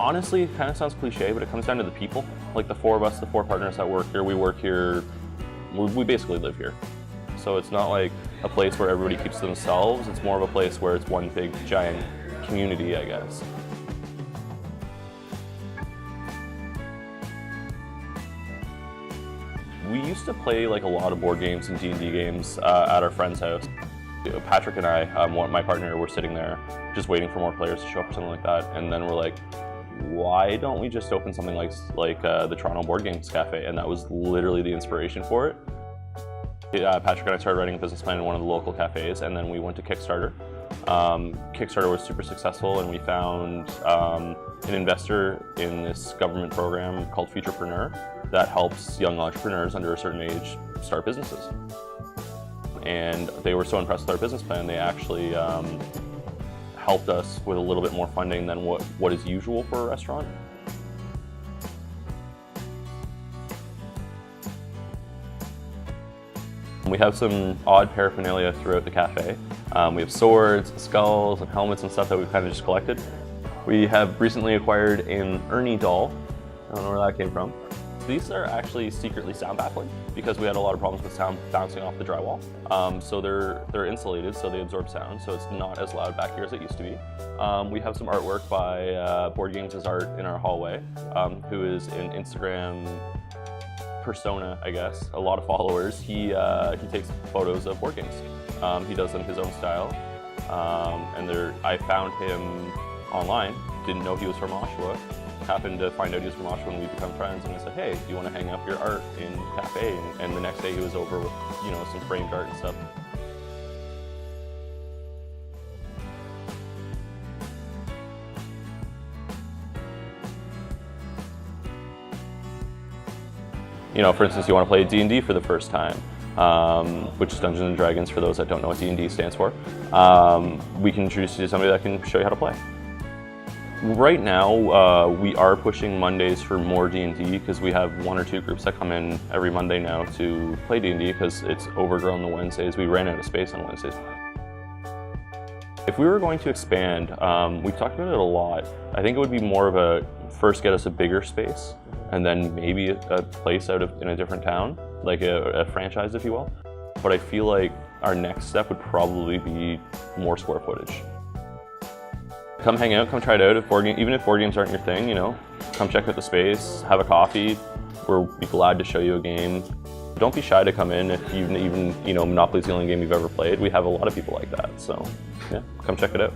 Honestly, it kind of sounds cliche, but it comes down to the people. Like the four of us, the four partners that work here, we work here, we basically live here. So it's not like a place where everybody keeps to themselves, it's more of a place where it's one big, giant community, I guess. We used to play like a lot of board games and D&D games at our friend's house. Patrick and I, my partner, were sitting there just waiting for more players to show up or something like that, and then we're like, why don't we just open something like the Toronto Board Games Cafe? And that was literally the inspiration for it. Patrick and I started writing a business plan in one of the local cafes, and then we went to Kickstarter. Kickstarter was super successful, and we found an investor in this government program called Futurepreneur that helps young entrepreneurs under a certain age start businesses. And they were so impressed with our business plan, they actually helped us with a little bit more funding than what is usual for a restaurant. We have some odd paraphernalia throughout the cafe. We have swords, skulls, and helmets and stuff that we've kind of just collected. We have recently acquired an Ernie doll. I don't know where that came from. These are actually secretly sound baffling because we had a lot of problems with sound bouncing off the drywall. So they're insulated, so they absorb sound, so it's not as loud back here as it used to be. We have some artwork by Board Games as Art in our hallway, who is an Instagram persona, I guess, a lot of followers. He takes photos of board games. He does them his own style, and I found him online, didn't know he was from Oshawa, happened to find out he was from Oshawa when we become friends, and I said, hey, do you want to hang up your art in the cafe? And the next day he was over with, you know, some framed art and stuff. You know, for instance, you want to play D&D for the first time, which is Dungeons & Dragons for those that don't know what D&D stands for. We can introduce you to somebody that can show you how to play. Right now, we are pushing Mondays for more D&D because we have one or two groups that come in every Monday now to play D&D because it's overgrown the Wednesdays. We ran out of space on Wednesdays. If we were going to expand, we've talked about it a lot. I think it would be more of a, first get us a bigger space, and then maybe a place in a different town, like a franchise, if you will. But I feel like our next step would probably be more square footage. Come hang out, come try it out. Even if board games aren't your thing, you know, come check out the space, have a coffee. We'll be glad to show you a game. Don't be shy to come in if you even, you know, Monopoly's the only game you've ever played. We have a lot of people like that, so yeah, come check it out.